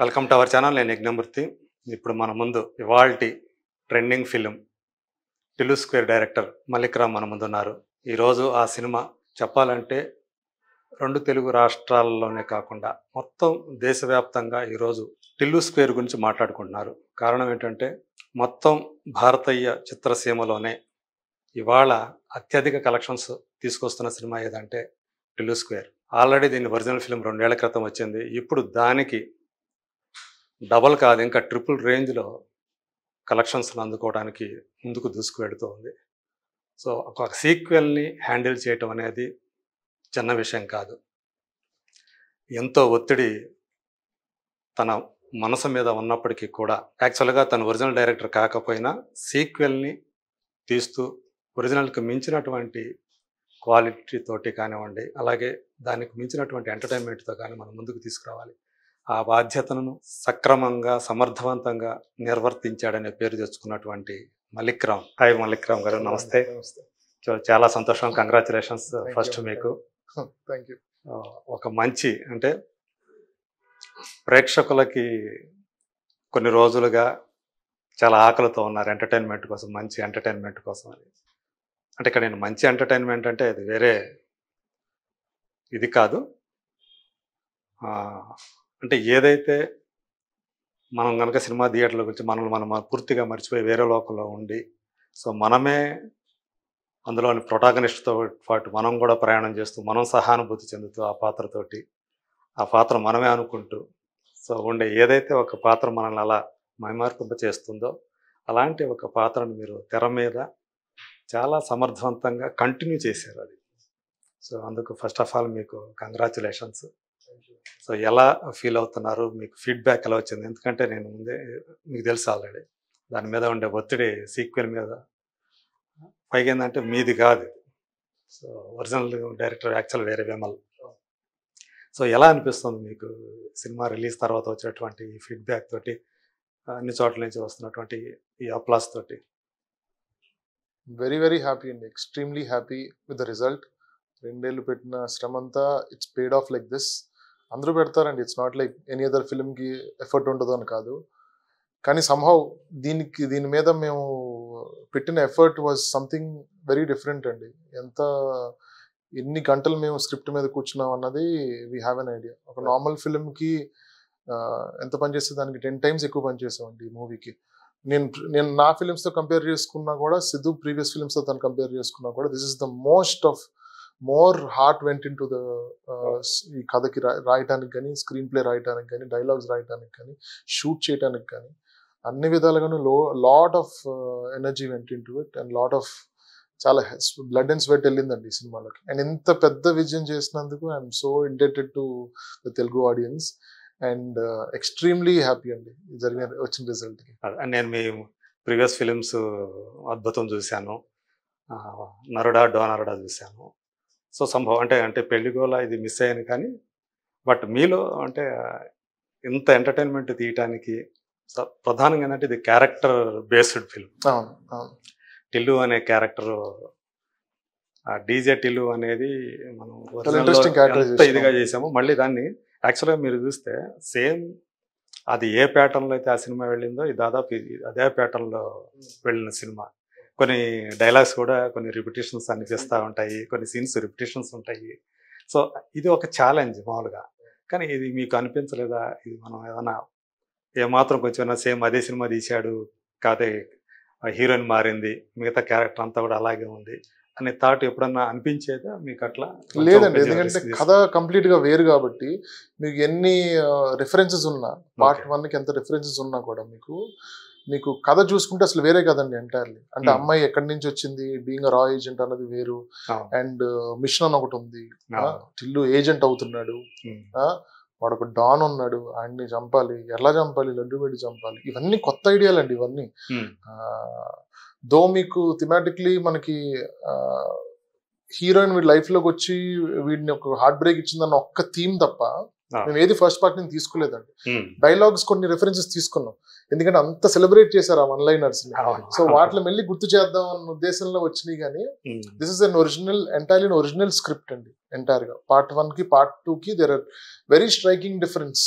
Welcome to our channel. నేను యజ్ఞమూర్తి. ఇప్పుడు మన ముందు ఇవాల్టి trending film Tillu square director Mallik Ram మన ముందున్నారు. ఈరోజు ఆ సినిమా చెప్పాలంటే 2 తెలుగు రాష్ట్రాల్లోనే కాకుండా మొత్తం దేశవ్యాప్తంగా ఈరోజు టిల్లు స్క్వేర్ గురించి మాట్లాడుకుంటున్నారు. కారణం ఏంటంటే మొత్తం భారతీయ చిత్రసీమలోనే ఇవాళ అత్యధిక కలెక్షన్స్ తీసుకొస్తున్న సినిమా ఏదంటే టిల్లు స్క్వేర్. ఆల్రెడీ దీని ఒరిజినల్ ఫిలిం 2 ఏళ్ల క్రితం వచ్చింది. ఇప్పుడు దానికి డబల్ కాదు, ఇంకా ట్రిపుల్ రేంజ్లో కలెక్షన్స్ని అందుకోవడానికి ముందుకు దూసుకువెడుతూ ఉంది. సో ఒక సీక్వెల్ని హ్యాండిల్ చేయటం అనేది చిన్న విషయం కాదు. ఎంతో ఒత్తిడి తన మనసు మీద ఉన్నప్పటికీ కూడా యాక్చువల్గా తను ఒరిజినల్ డైరెక్టర్ కాకపోయినా సీక్వెల్ని తీస్తూ ఒరిజినల్కి మించినటువంటి క్వాలిటీ తోటి కానివ్వండి, అలాగే దానికి మించినటువంటి ఎంటర్టైన్మెంట్తో కానీ మనం ముందుకు తీసుకురావాలి. ఆ బాధ్యతను సక్రమంగా సమర్థవంతంగా నిర్వర్తించాడనే పేరు తెచ్చుకున్నటువంటి మల్లిక్ రామ్. హాయ్ మల్లిక్ రామ్ గారు, నమస్తే. చాలా సంతోషం, కంగ్రాచులేషన్స్ ఫస్ట్ మీకు. Thank you. ఒక మంచి అంటే ప్రేక్షకులకి కొన్ని రోజులుగా చాలా ఆకలితో ఉన్నారు ఎంటర్టైన్మెంట్ కోసం, మంచి ఎంటర్టైన్మెంట్ కోసం అని. అంటే ఇక్కడ నేను మంచి ఎంటర్టైన్మెంట్ అంటే అది వేరే ఇది కాదు. అంటే ఏదైతే మనం కనుక సినిమా థియేటర్ల గురించి మనం పూర్తిగా మర్చిపోయి వేరే లోకంలో ఉండి, సో మనమే అందులోని ప్రొటాగనిస్ట్తో పాటు మనం కూడా ప్రయాణం చేస్తూ మనం సహానుభూతి చెందుతూ ఆ పాత్రతోటి ఆ పాత్ర మనమే అనుకుంటూ సో ఉండే ఏదైతే ఒక పాత్ర మనల్ని అలా మైమార్పింప చేస్తుందో అలాంటి ఒక పాత్రను మీరు తెర మీద చాలా సమర్థవంతంగా కంటిన్యూ చేశారు అది. సో అందుకు ఫస్ట్ ఆఫ్ ఆల్ మీకు కంగ్రాచులేషన్స్. సో ఎలా ఫీల్ అవుతున్నారు, మీకు ఫీడ్బ్యాక్ ఎలా వచ్చింది? ఎందుకంటే నేను ముందే మీకు తెలుసు ఆల్రెడీ దాని మీద ఉండే ఒత్తిడి సీక్వెల్ మీద, పైగా ఏంటంటే మీది కాదు, సో ఒరిజినల్ డైరెక్టర్ యాక్చువల్ వేరే వేమల్. సో ఎలా అనిపిస్తుంది మీకు సినిమా రిలీజ్ తర్వాత వచ్చినటువంటి ఈ ఫీడ్బ్యాక్ తోటి, అన్ని చోట్ల నుంచి వస్తున్నటువంటి ఈ అప్లాస్ తోటి? వెరీ వెరీ హ్యాపీ అండి, extremely happy with the result. 2 ఏళ్ళు పెట్టిన శ్రమ అంతా it's paid off like this. అందరూ పెడతారండి, it's not like any other ఫిల్మ్కి ఎఫర్ట్ ఉండదు అని కాదు. కానీ సమ్హౌ దీని మీద మేము పెట్టిన effort was something very different అండి. ఎన్ని గంటలు మేము స్క్రిప్ట్ మీద కూర్చున్నాం అన్నది వీ హ్యావ్ ఎన్ ఐడియా. ఒక నార్మల్ ఫిల్మ్కి ఎంత పనిచేస్తే దానికి 10 times ఎక్కువ పనిచేసామండి ఈ మూవీకి. నేను నా ఫిలిమ్స్తో కంపేర్ చేసుకున్నా కూడా, సిద్ధు ప్రీవియస్ ఫిలిమ్స్తో తను కంపేర్ చేసుకున్నా కూడా, this is the more heart went in to the ఈ కథకి రాయటానికి కానీ, స్క్రీన్ ప్లే రాయటానికి కానీ, డైలాగ్స్ రాయటానికి కానీ, షూట్ చేయడానికి కానీ, అన్ని విధాలుగాను lot of energy went into it and lot of చాలా బ్లడ్ అండ్ స్వెట్ వెళ్ళిందండి ఈ సినిమాలోకి. అండ్ ఇంత పెద్ద విజయం చేసినందుకు I'm so indebted to the Telugu audience and extremely happy అండి వచ్చిన రిజల్ట్కి. నేను మీ ప్రీవియస్ ఫిలిమ్స్ అద్భుతం చూశాను, నరుడా డోనరుడా చూశాను. సో సంభవం అంటే పెళ్లిగోల ఇది మిస్ అయ్యాను, కానీ బట్ మీలో అంటే ఇంత ఎంటర్టైన్మెంట్ తీయటానికి ప్రధానంగా ఏంటంటే ఇది క్యారెక్టర్ బేస్డ్ ఫిల్మ్. టిల్లు అనే క్యారెక్టర్, డీజే టిల్లు అనేది మనం ఎంత ఇదిగా చేసాము. మళ్ళీ దాన్ని యాక్చువల్గా మీరు చూస్తే సేమ్ అది ఏ ప్యాటర్న్లో అయితే ఆ సినిమా వెళ్ళిందో ఇది దాదాపు అదే ప్యాటర్న్లో వెళ్ళిన సినిమా. కొన్ని డైలాగ్స్ కూడా కొన్ని రిపిటేషన్స్ అనిపిస్తూ ఉంటాయి, కొన్ని సీన్స్ రిపిటేషన్స్ ఉంటాయి. సో ఇది ఒక ఛాలెంజ్ మామూలుగా. కానీ ఇది మీకు అనిపించలేదా, ఇది మనం ఏదైనా ఏమాత్రం కొంచెం సేమ్ అదే సినిమా తీశాడు, కాదే హీరోయిన్ మారింది, మిగతా క్యారెక్టర్ అంతా కూడా అలాగే ఉంది అనే థాట్ ఎప్పుడన్నా అనిపించేదా మీకు? అట్లా లేదండి, ఎందుకంటే కథ కంప్లీట్గా వేరు కాబట్టి మీకు ఎన్ని రిఫరెన్సెస్ ఉన్నా, పార్ట్ 1కి ఎంత రిఫరెన్సెస్ ఉన్నా కూడా మీకు కథ చూసుకుంటే అసలు వేరే కదండి ఎంటైర్లీ. అంటే అమ్మాయి ఎక్కడి నుంచి వచ్చింది, బీయింగ్ రా ఏజెంట్ అన్నది వేరు, అండ్ మిషన్ అని ఒకటి ఉంది, టిల్లు ఏజెంట్ అవుతున్నాడు, వాడు ఒక డాన్ ఉన్నాడు, ఆయన్ని చంపాలి, ఎలా చంపాలి, లడ్డు పెట్టి చంపాలి, ఇవన్నీ కొత్త ఐడియాలు అండి ఇవన్నీ. దో మీకు థిమాటిక్లీ మనకి హీరోయిన్ వీడి లైఫ్లోకి వచ్చి వీడిని ఒక హార్ట్ బ్రేక్ ఇచ్చిందన్న ఒక్క థీమ్ తప్ప మేము ఏది ఫస్ట్ పార్ట్ నుంచి తీసుకోలేదండి. డైలాగ్స్ కొన్ని రెఫరెన్సెస్ తీసుకున్నాం, ఎందుకంటే అంత సెలబ్రేట్ చేశారు ఆ వన్ లైనర్స్ ని. సో వాటిని మళ్ళీ గుర్తు చేద్దాం అన్న ఉద్దేశంలో వచ్చినాయి. కానీ this is an original, entirely original script అండి. ఎంటైర్ గా పార్ట్ 1 కి పార్ట్ 2 కి there are very striking difference.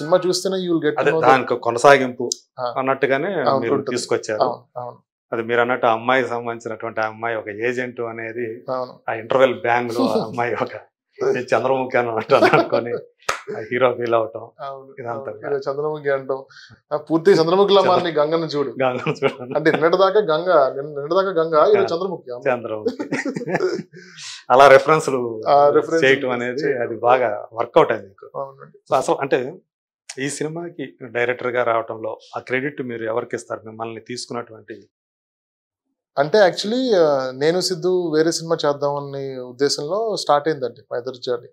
Cinema చూస్తేనే యూ విల్ గెట్ దానికి కొనసాగింపు అన్నట్టుగానే తీసుకొచ్చారు. అది మీరు అన్నట్టు అమ్మాయికి సంబంధించినటువంటి అమ్మాయి ఒక ఏజెంట్ అనేది ఆ ఇంటర్వెల్ బ్యాంగ్ లో అమ్మాయి ఒక చంద్రముఖి అన్నట్టు అనుకొని హీరో ఫీల్ అవటం, ఇదంతా చంద్రముఖి అంటాం. పూర్తిగా చంద్రముఖిలా మారిన గంగను చూడు. అంటే నిన్నటిదాకా గంగ ఇలా చంద్రముఖి. అలా రెఫరెన్స్లు చేయటం అనేది అది బాగా వర్కౌట్ అయింది మీకు. అసలు అంటే ఈ సినిమాకి డైరెక్టర్ గా రావటంలో ఆ క్రెడిట్ మీరు ఎవరికి ఇస్తారు, మిమ్మల్ని తీసుకున్నటువంటి? అంటే యాక్చువల్లీ నేను సిద్ధు వేరే సినిమా చేద్దామని ఉద్దేశంలో స్టార్ట్ అయిందండి మైదర్ జర్నీ.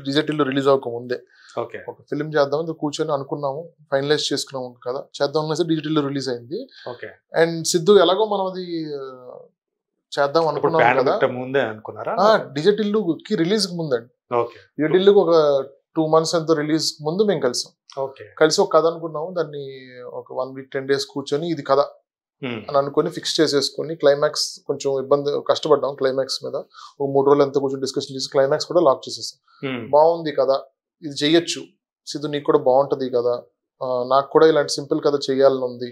డిజిటల్ రిలీజ్ అవ్వక ముందే ఒక ఫిల్మ్ చేద్దామని కూర్చొని అనుకున్నాము, ఫైనలైజ్ చేసుకున్నాము కదా, చేద్దాం అనేసి డిజిటల్ రిలీజ్ అయింది. అండ్ సిద్ధు ఎలాగో మనం అది చేద్దాం అనుకున్నాం కదా, ముందే అనుకున్నారా? డిజిటల్ కి రిలీజ్ ముందండి. డిజిటల్ ఒక 2 months ఎంతో రిలీజ్ ముందు మేము కలిసి ఒక కథ అనుకున్నాము. దాన్ని ఒక 1 week 10 days కూర్చొని ఇది కథ అని అనుకుని ఫిక్స్ చేసేసుకుని, క్లైమాక్స్ కొంచెం కష్టపడ్డాం క్లైమాక్స్ మీద. ఒక 3 రోజులు ఎంతో కొంచెం డిస్కషన్ చేసి క్లైమాక్స్ కూడా లాక్ చేసేసాం. బాగుంది కదా, ఇది చెయ్యొచ్చు సిద్ధు, నీకు కూడా బాగుంటది కదా, నాకు కూడా ఇలాంటి సింపుల్ కథ చెయ్యాలని ఉంది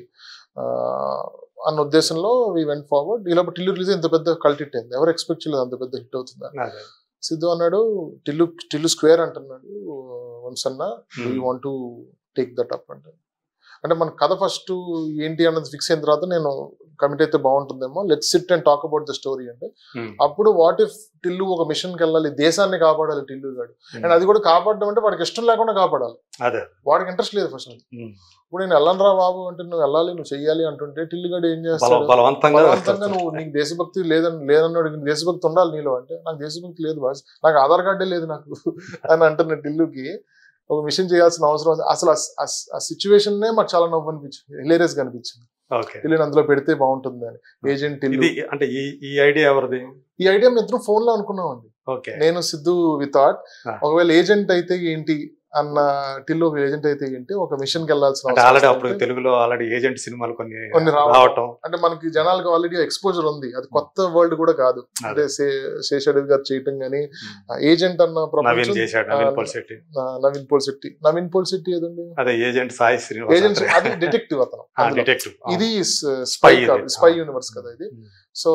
అన్న ఉద్దేశంలో వీ వెంట్ ఫార్వర్డ్. ఇలా టిల్లు రిలీజ్ ఇంత పెద్ద కల్ట్ హిట్ అయింది, ఎవరు ఎక్స్పెక్ట్ చేయలేదు అంత పెద్ద హిట్ అవుతుంది. సిద్ధు అన్నాడు, టిల్లు స్క్వేర్ అంటున్నాడు వంశన్న, you want to take that up అంటే మన కథ ఫస్ట్ ఏంటి అన్నది ఫిక్స్ అయిన తర్వాత నేను కమిట్ అయితే బాగుంటుందేమో, let's SIT and talk about the story అంటే. అప్పుడు వాట్ ఇఫ్ టిల్లు ఒక మిషన్ కి వెళ్ళాలి, దేశాన్ని కాపాడాలి టిల్లు గాడు, అండ్ అది కూడా కాపాడడం అంటే వాడికి ఇష్టం లేకుండా కాపాడాలి, వాడికి ఇంట్రెస్ట్ లేదు ఫస్ట్. ఇప్పుడు నేను వెళ్ళను రా బాబు అంటే, నువ్వు వెళ్ళాలి, నువ్వు చెయ్యాలి అంటుంటే టిల్లు గాడు ఏం చేస్తాడు, బలవంతంగా నువ్వు నీకు దేశభక్తి లేదన్నాడు, దేశభక్తి ఉండాలి నీలో అంటే, నాకు దేశభక్తి లేదు బాస్, నాకు ఆధార్ కార్డే లేదు నాకు అని అంటున్నా టిల్లుకి. ఒక మిషన్ చేయాల్సిన అవసరం అసలు ఆ సిచ్యువేషన్ మాకు చాలా నవ్వు అనిపించింది, హిలేరియస్ గా అనిపించింది. టిల్లుని అందులో పెడితే బాగుంటుంది అని. ఏజెంట్ టిల్లు అంటే ఈ ఐడియా ఎవరిది? ఈ ఐడియా మేము ఇద్దరం ఫోన్ లో అనుకున్నామండి, నేను సిద్ధు వి థాట్ ఒకవేళ ఏజెంట్ అయితే ఏంటి అన్న, టిల్లు ఒక ఏజెంట్ అయితే ఏంటి, ఒక మిషన్ కి వెళ్ళాల్సిన తెలుగులో ఆల్రెడీ ఏజెంట్ సినిమాలు కొన్ని రావటం, అంటే మనకి జనాలకు ఆల్రెడీ ఎక్స్పోజర్ ఉంది, అది కొత్త వరల్డ్ కూడా కాదు. అంటే శేషాదేవి గారు చేయటం గానీ, ఏజెంట్ అన్న నవీన్ పోల్ శెట్టి ఏదండి ఏజెంట్ సాయి శ్రీనివాస్, ఏజెంట్ అది డిటెక్టివ్ అతను, ఇది స్పై యూనివర్స్ కదా ఇది. సో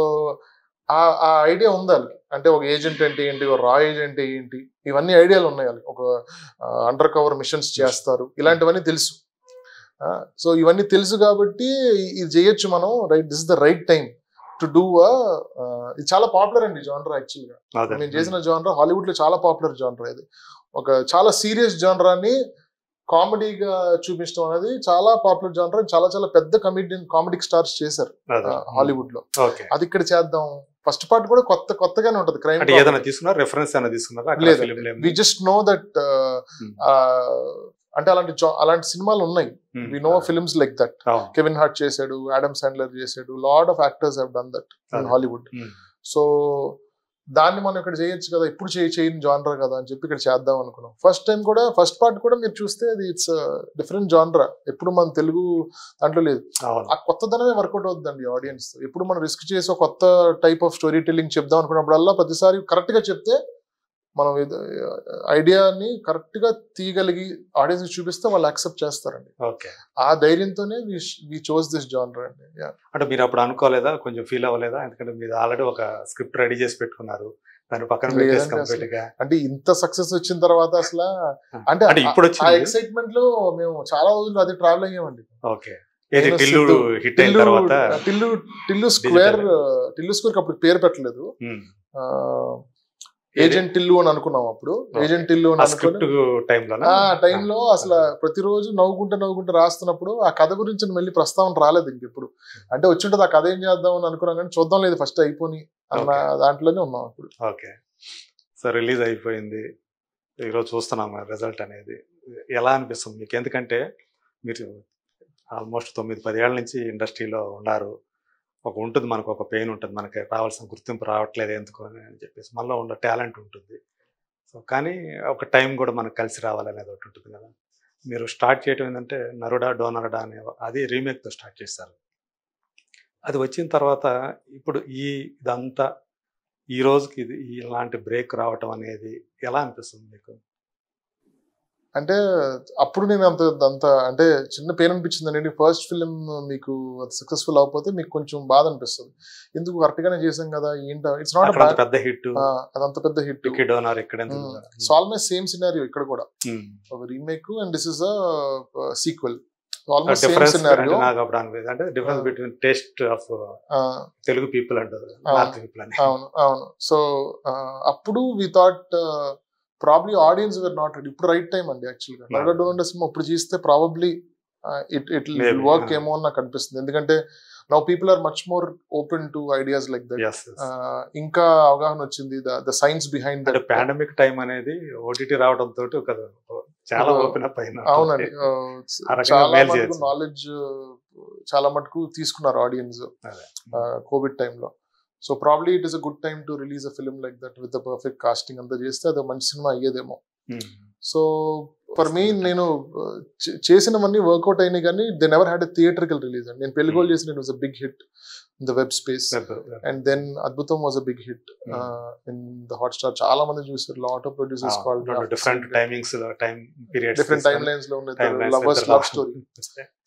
ఆ ఐడియా ఉంది వాళ్ళకి, అంటే ఒక ఏజెంట్ అంటే ఏంటి, ఒక రా ఏజెంట్ ఏంటి, ఇవన్నీ ఐడియాలు ఉన్నాయి వాళ్ళకి. ఒక అండర్ కవర్ మిషన్స్ చేస్తారు, ఇలాంటివన్నీ తెలుసు. సో ఇవన్నీ తెలుసు కాబట్టి ఇది చేయొచ్చు మనం, right, this is the right time to do. ఇది చాలా పాపులర్ అండి జానరా. యాక్చువల్ గా నేను చేసిన జానరా హాలీవుడ్ లో చాలా పాపులర్ జానరా. ఇది ఒక చాలా సీరియస్ జానరాని కామెడీగా చూపించడం అనేది చాలా పాపులర్ జానరా. చాలా చాలా పెద్ద కామెడిక్ స్టార్స్ చేశారు హాలీవుడ్ లో. అది ఇక్కడ చేద్దాం. ఫస్ట్ పార్ట్ కూడా కొత్తగానే ఉంటది, crime. We just know that అంటే అలాంటి సినిమాలు ఉన్నాయి. We know films like that. Kevin Hart చేశాడు, ఆడమ్ శాండ్లర్ చేశాడు, lot of actors have done that in Hollywood. So దాన్ని మనం ఇక్కడ చేయొచ్చు కదా, ఇప్పుడు చేయని జానరా కదా అని చెప్పి ఇక్కడ చేద్దాం అనుకున్నాం. ఫస్ట్ పార్ట్ కూడా మీరు చూస్తే అది ఇట్స్ డిఫరెంట్ జానరా. ఎప్పుడు మన తెలుగు దాంట్లో లేదు. ఆ కొత్తదనమే వర్కౌట్ అవుతుందండి ఆడియన్స్. ఎప్పుడు మనం రిస్క్ చేసి ఒక కొత్త టైప్ ఆఫ్ స్టోరీ టెల్లింగ్ చెప్దాం అనుకున్నప్పుడల్లా ప్రతిసారి కరెక్ట్ గా చెప్తే, మనం ఐడియాని కరెక్ట్ గా తీయగలిగి ఆడియన్స్ చూపిస్తే వాళ్ళు యాక్సెప్ట్ చేస్తారండి. ఆ ధైర్యంతోనే వి చోజ్ దిస్ జానర్ అండి. అంటే మీరు అప్పుడు అనుకోలేదా, కొంచెం ఫీల్ అవ్వలేదా? ఎందుకంటే మీరు ఆల్రెడీ ఒక స్క్రిప్ట్ రెడీ చేసి పెట్టుకున్నారు, దాని పక్కన అంటే ఇంత సక్సెస్ వచ్చిన తర్వాత అసలు అంటే ఇప్పుడు ఆ ఎక్సైట్మెంట్ లో మేము చాలా రోజులు అది ట్రావెల్ అయ్యామండి. టిల్లు స్క్వేర్ అప్పుడు పేరు పెట్టలేదు, ఏజెంట్ టిల్లు అని అనుకున్నాం అప్పుడు. ఏజెంట్ టిల్లు టైంలో అసలు ప్రతిరోజు నవ్వుకుంటూ రాస్తున్నప్పుడు ఆ కథ గురించి మళ్ళీ ప్రస్తావన రాలేదు ఇంకెప్పుడు. అంటే వచ్చింటది ఆ కథ ఏం చేద్దాం అని అనుకున్నాం, కానీ చూద్దాం లేదు ఫస్ట్ అయిపోయి అన్న దాంట్లోనే ఉన్నాం అప్పుడు. ఓకే, సో రిలీజ్ అయిపోయింది, ఈరోజు చూస్తున్నాం రిజల్ట్ అనేది. ఎలా అనిపిస్తుంది మీకు? ఎందుకంటే మీరు ఆల్మోస్ట్ 9-10 ఏళ్ల నుంచి ఇండస్ట్రీలో ఉన్నారు. ఉంటుంది మనకు ఒక పెయిన్ ఉంటుంది, మనకి రావాల్సిన గుర్తింపు రావట్లేదు ఎందుకు అని చెప్పేసి. మనలో ఉన్న టాలెంట్ ఉంటుంది, సో కానీ ఒక టైం కూడా మనకు కలిసి రావాలనేది ఒకటి ఉంటుంది కదా. మీరు స్టార్ట్ చేయడం ఏంటంటే నరుడా డోనరుడా అనే అది రీమేక్తో స్టార్ట్ చేశారు. అది వచ్చిన తర్వాత ఇప్పుడు ఇదంతా ఈ రోజుకి ఇది ఇలాంటి బ్రేక్ రావటం అనేది ఎలా అనిపిస్తుంది మీకు? అంటే అప్పుడు నేను అంత అంటే చిన్న పెయిన్ అనిపించింది అండి. ఫస్ట్ ఫిలిం మీకు సక్సెస్ఫుల్ అవ్వకపోతే మీకు కొంచెం బాధ అనిపిస్తుంది. ఎందుకు కరెక్ట్ గానే చేసాం కదా, ఏంటో ఇట్స్ నాట్ పెద్ద హిట్, అదంత పెద్ద hit. It's almost same scenario ఇక్కడ కూడా, ఒక remake and this is a sequel. Almost same scenario. అంటే difference between taste of Telugu people and north people అని. అవును. సో అప్పుడు we thought probably audience were not ready. ఇప్పుడు రైట్ టైం అండి యాక్చువల్గా. నరుడా డోనరుడా సినిమా ఇప్పుడు చేస్తే ప్రాబబ్లీ ఇట్ వర్క్ ఏమో అని నాకు అనిపిస్తుంది. ఎందుకంటే now people are much more open to ideas like that. ఇంకా అవగాహన వచ్చింది the science behind that. Pandemic time అనేది ఓటీటీ రావడంతో చాలా ఓపెన్ అప్ అయినా. అవునండి, చాలా మటుకు నాలెడ్జ్ చాలా మటుకు తీసుకున్నారు ఆడియన్స్ కోవిడ్ టైంలో. So probably it is a good time to release a film like that with the perfect casting అంతా చేస్తే అది మంచి సినిమా అయ్యేదేమో. సో ఫర్ మీ నేను చేసినవన్నీ వర్కౌట్ అయినాయి, కానీ they never had a theatrical release అండి. నేను పెళ్లిగోలు చేసిన it was a big hit in the web space, and then Adbhutam was a big hit in the Hotstar. చాలా మంది చూసారు. Lot of producers called different timings లో different time lines లో ఉన్నాయి. Lovers love story.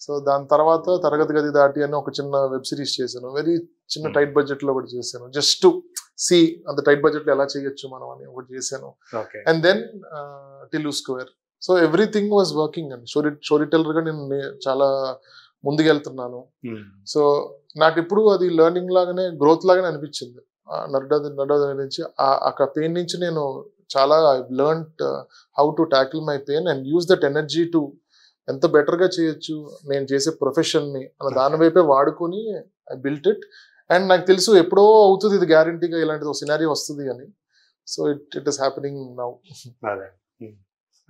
So దాని తర్వాత తరగతి గది దాటి అని ఒక చిన్న వెబ్ సిరీస్ చేశాను. వెరీ చిన్న టైట్ బడ్జెట్ లో ఒకటి చేశాను, జస్ట్ టు సి అంత టైట్ బడ్జెట్ లో ఎలా చేయొచ్చు మనం అని ఒకటి చేశాను. And then Tillu square. So everything was working అండి. స్టోరీ టెల్లర్ గా నేను చాలా ముందుకెళ్తున్నాను. సో నాకు ఇప్పుడు అది లెర్నింగ్ లాగానే, గ్రోత్ లాగానే అనిపించింది. నరుడా నుంచి ఆ పెయిన్ నుంచి నేను చాలా I learned how to tackle my pain and use that energy to ఎంత బెటర్ గా చేయొచ్చు నేను చేసే ప్రొఫెషన్ ని అన్న దాని వైపే వాడుకొని ఐ బిల్ట్ ఇట్. అండ్ నాకు తెలుసు ఎప్పుడో అవుతుంది ఇది, గ్యారంటీగా ఇలాంటిది ఒక సినారియో వస్తుంది అని. So it is happening now.